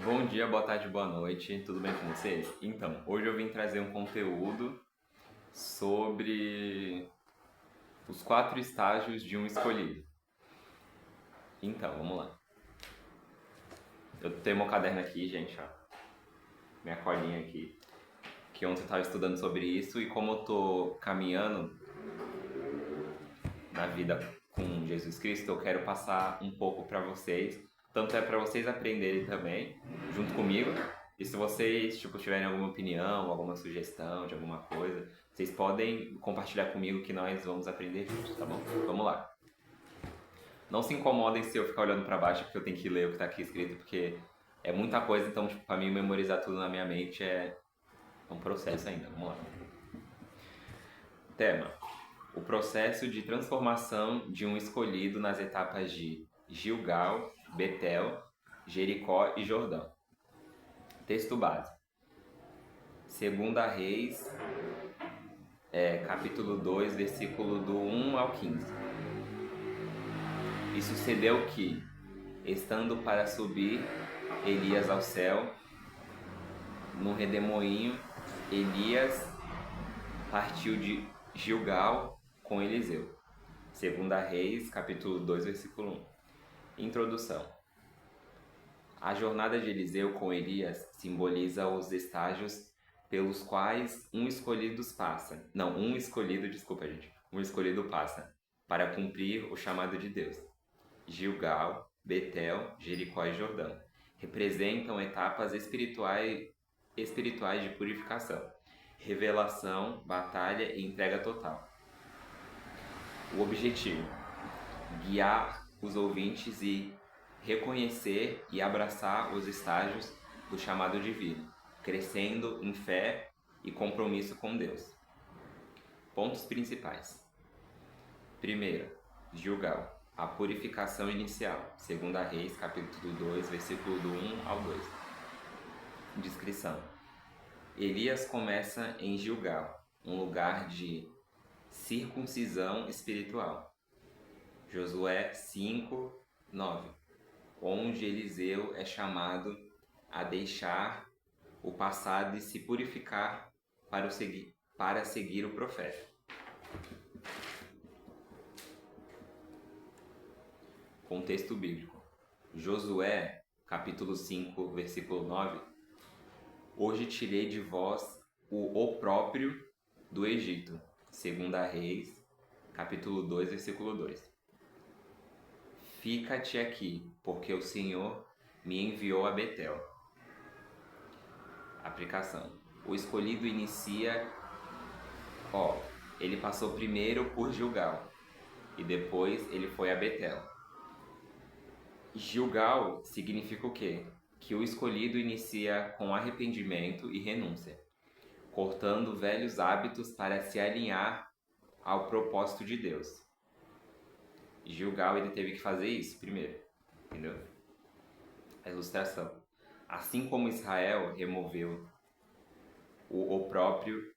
Bom dia, boa tarde, boa noite, tudo bem com vocês? Então, hoje eu vim trazer um conteúdo sobre os 4 estágios de um escolhido. Então, vamos lá. Eu tenho meu caderno aqui, gente, ó, minha colinha aqui, que ontem eu estava estudando sobre isso e como eu tô caminhando na vida com Jesus Cristo, eu quero passar um pouco para vocês, tanto é para vocês aprenderem também, junto comigo. E se vocês, tiverem alguma opinião, alguma sugestão de alguma coisa, vocês podem compartilhar comigo que nós vamos aprender juntos, tá bom? Vamos lá. Não se incomodem se eu ficar olhando para baixo, porque eu tenho que ler o que tá aqui escrito, porque é muita coisa, então, para mim memorizar tudo na minha mente é um processo ainda. Vamos lá. Tema: o processo de transformação de um escolhido nas etapas de Gilgal, Betel, Jericó e Jordão. Texto base: Segunda Reis, capítulo 2, versículo do 1 ao 15. E sucedeu que, estando para subir Elias ao céu, no redemoinho, Elias partiu de Gilgal com Eliseu. Segunda Reis, capítulo 2, versículo 1. Introdução. A jornada de Eliseu com Elias simboliza os estágios pelos quais um escolhido passa para cumprir o chamado de Deus. Gilgal, Betel, Jericó e Jordão representam etapas espirituais de purificação, revelação, batalha e entrega total. O objetivo: guiar os ouvintes e reconhecer e abraçar os estágios do chamado divino, crescendo em fé e compromisso com Deus. Pontos principais. Primeiro, Gilgal, a purificação inicial. Segunda Reis, capítulo 2, versículo do 1 ao 2. Descrição. Elias começa em Gilgal, um lugar de circuncisão espiritual. Josué 5, 9. Onde Eliseu é chamado a deixar o passado e se purificar para seguir o profeta. Contexto bíblico. Josué, capítulo 5, versículo 9. Hoje tirei de vós o opróbrio do Egito. Segunda Reis, capítulo 2, versículo 2. Fica-te aqui, porque o Senhor me enviou a Betel. Aplicação. O escolhido inicia... ele passou primeiro por Gilgal e depois ele foi a Betel. Gilgal significa o quê? Que o escolhido inicia com arrependimento e renúncia, cortando velhos hábitos para se alinhar ao propósito de Deus. Gilgal, ele teve que fazer isso primeiro, entendeu? A ilustração. Assim como Israel removeu o opróbrio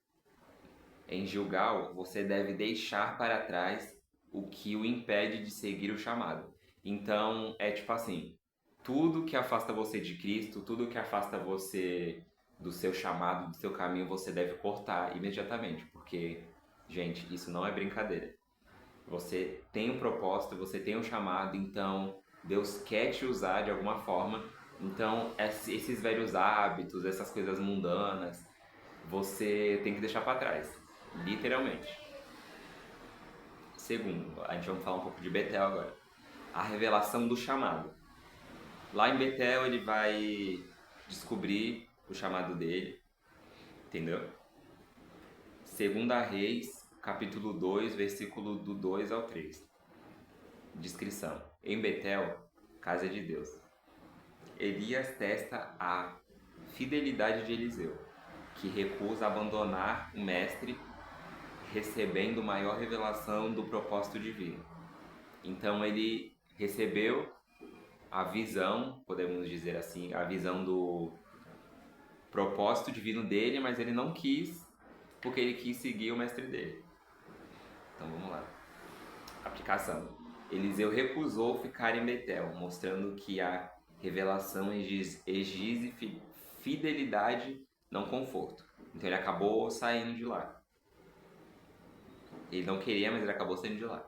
em Gilgal, você deve deixar para trás o que o impede de seguir o chamado. Então, é tipo assim, tudo que afasta você de Cristo, tudo que afasta você do seu chamado, do seu caminho, você deve cortar imediatamente, porque, gente, isso não é brincadeira. Você tem um propósito, você tem um chamado, então Deus quer te usar de alguma forma. Então, esses velhos hábitos, essas coisas mundanas, você tem que deixar para trás, literalmente. Segundo, a gente vai falar um pouco de Betel agora. A revelação do chamado. Lá em Betel ele vai descobrir o chamado dele, entendeu? Segunda Reis, capítulo 2, versículo do 2 ao 3. Descrição. Em Betel, casa de Deus, Elias testa a fidelidade de Eliseu, que recusa abandonar o mestre, recebendo maior revelação do propósito divino. Então ele recebeu a visão, podemos dizer assim, a visão do propósito divino dele, mas ele não quis, porque ele quis seguir o mestre dele. Então vamos lá. Aplicação. Eliseu recusou ficar em Betel, mostrando que a Revelação exige fidelidade, não conforto. Então ele acabou saindo de lá. Ele não queria, mas ele acabou saindo de lá.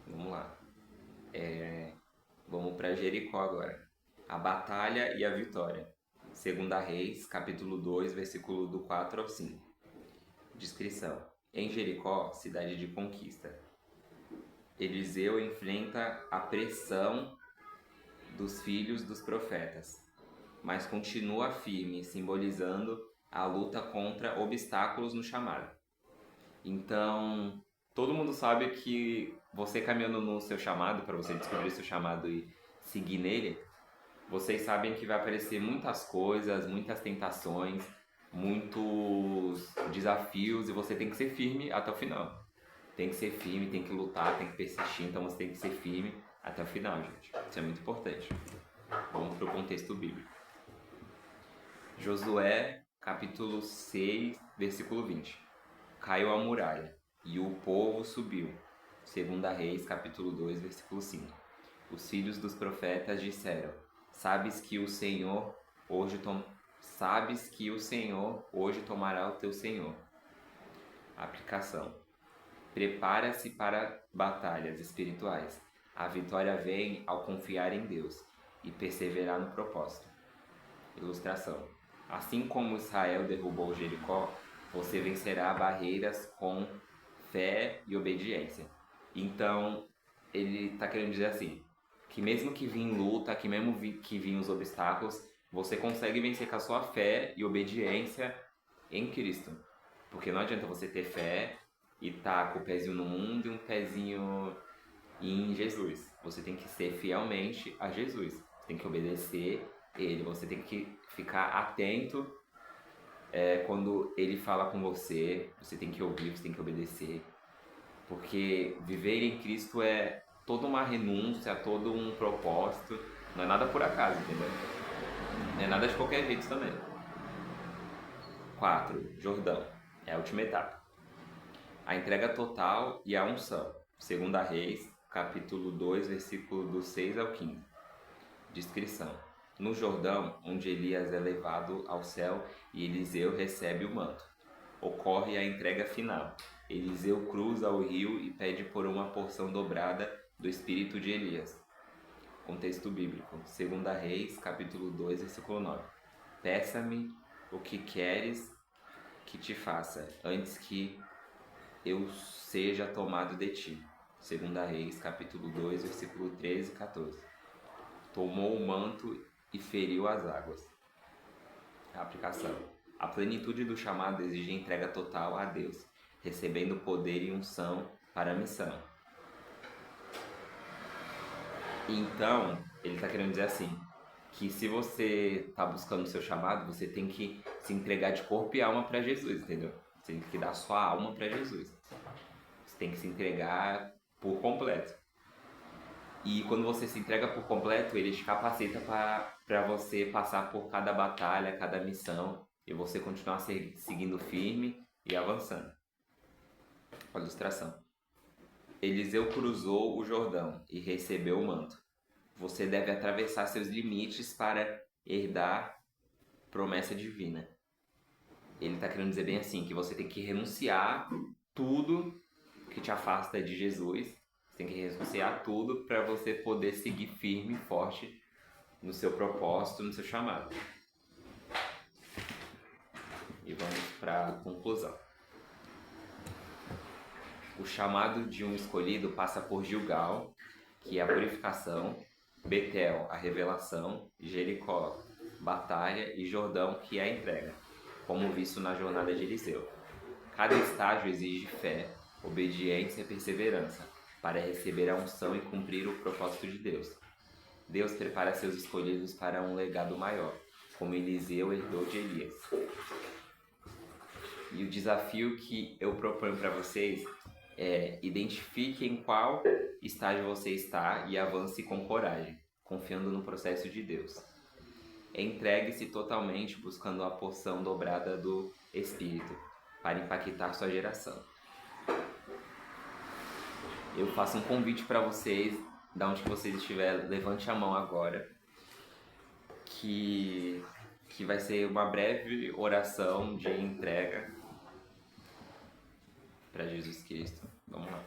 Vamos lá. Vamos para Jericó agora. A batalha e a vitória. 2 Reis, capítulo 2, versículo do 4 ao 5. Descrição. Em Jericó, cidade de conquista, Eliseu enfrenta a pressão dos filhos dos profetas, mas continua firme, simbolizando a luta contra obstáculos no chamado. Então, todo mundo sabe que você caminhando no seu chamado, para você descobrir o seu chamado e seguir nele, vocês sabem que vai aparecer muitas coisas, muitas tentações, muitos desafios, e você tem que ser firme até o final. Tem que ser firme, tem que lutar, tem que persistir, então você tem que ser firme até o final, gente. Isso é muito importante. Vamos para o contexto bíblico. Josué, capítulo 6, versículo 20. Caiu a muralha, e o povo subiu. 2 Reis, capítulo 2, versículo 5. Os filhos dos profetas disseram: Sabes que o Senhor hoje tomará o teu Senhor. Aplicação. Prepara-se para batalhas espirituais. A vitória vem ao confiar em Deus e perseverar no propósito. Ilustração. Assim como Israel derrubou Jericó, você vencerá barreiras com fé e obediência. Então, ele está querendo dizer assim, que mesmo que vir luta, que mesmo que vir os obstáculos, você consegue vencer com a sua fé e obediência em Cristo. Porque não adianta você ter fé e tá com o pezinho no mundo e um pezinho em Jesus. Você tem que ser fielmente a Jesus. Você tem que obedecer Ele. Você tem que ficar atento quando Ele fala com você. Você tem que ouvir, você tem que obedecer. Porque viver em Cristo é toda uma renúncia, todo um propósito. Não é nada por acaso, entendeu? Não é nada de qualquer jeito também. 4. Jordão. É a última etapa. A entrega total e a unção. 2 Reis, capítulo 2, versículo do 6 ao 15. Descrição. No Jordão, onde Elias é levado ao céu e Eliseu recebe o manto, ocorre a entrega final. Eliseu cruza o rio e pede por uma porção dobrada do espírito de Elias. Contexto bíblico. 2 Reis, capítulo 2, versículo 9. Peça-me o que queres que te faça, antes que eu seja tomado de ti. 2 Reis, capítulo 2, versículo 13 e 14. Tomou o manto e feriu as águas. A aplicação. A plenitude do chamado exige entrega total a Deus, recebendo poder e unção para a missão. Então, ele está querendo dizer assim, que se você está buscando o seu chamado, você tem que se entregar de corpo e alma para Jesus, entendeu? Você tem que dar sua alma para Jesus. Você tem que se entregar por completo. E quando você se entrega por completo, ele te capacita para você passar por cada batalha, cada missão, e você continuar seguindo firme e avançando. A ilustração. Eliseu cruzou o Jordão e recebeu o manto. Você deve atravessar seus limites para herdar promessa divina. Ele está querendo dizer bem assim, que você tem que renunciar tudo que te afasta de Jesus. Você tem que renunciar tudo para você poder seguir firme e forte no seu propósito, no seu chamado. E vamos para a conclusão. O chamado de um escolhido passa por Gilgal, que é a purificação, Betel, a revelação, Jericó, batalha, e Jordão, que é a entrega, como visto na jornada de Eliseu. Cada estágio exige fé, obediência e perseverança para receber a unção e cumprir o propósito de Deus. Deus prepara seus escolhidos para um legado maior, como Eliseu herdou de Elias. E o desafio que eu proponho para vocês identifique em qual estágio você está e avance com coragem, confiando no processo de Deus. Entregue-se totalmente buscando a porção dobrada do Espírito para impactar sua geração. eu faço um convite para vocês, da onde que vocês estiverem, levante a mão agora, que, que vai ser uma breve oração de entrega para Jesus Cristo. Vamos lá.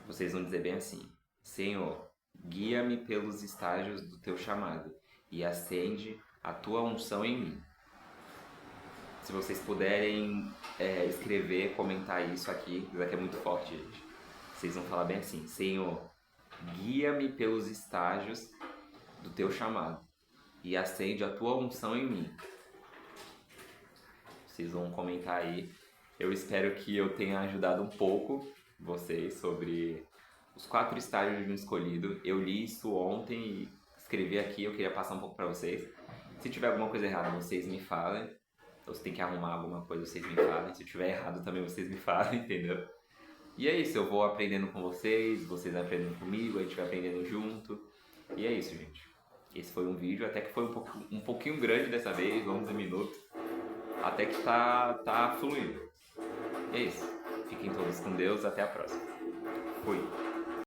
Vocês vão dizer bem assim: Senhor, guia-me pelos estágios do teu chamado e acende a tua unção em mim. Se vocês puderem escrever, comentar isso aqui é muito forte, gente. Vocês vão falar bem assim: Senhor, guia-me pelos estágios do teu chamado e acende a tua unção em mim. Vocês vão comentar aí. Eu espero que eu tenha ajudado um pouco vocês sobre os 4 estágios de um escolhido. Eu li isso ontem e escrevi aqui, eu queria passar um pouco para vocês. Se tiver alguma coisa errada, vocês me falem. Ou se tem que arrumar alguma coisa, vocês me falem. Se tiver errado também, vocês me falem, entendeu? E é isso, eu vou aprendendo com vocês, vocês aprendendo comigo, a gente vai aprendendo junto. E é isso, gente. Esse foi um vídeo, até que foi um pouquinho grande dessa vez, 11 minutos. Até que tá fluindo. E é isso. Fiquem todos com Deus, até a próxima. Fui.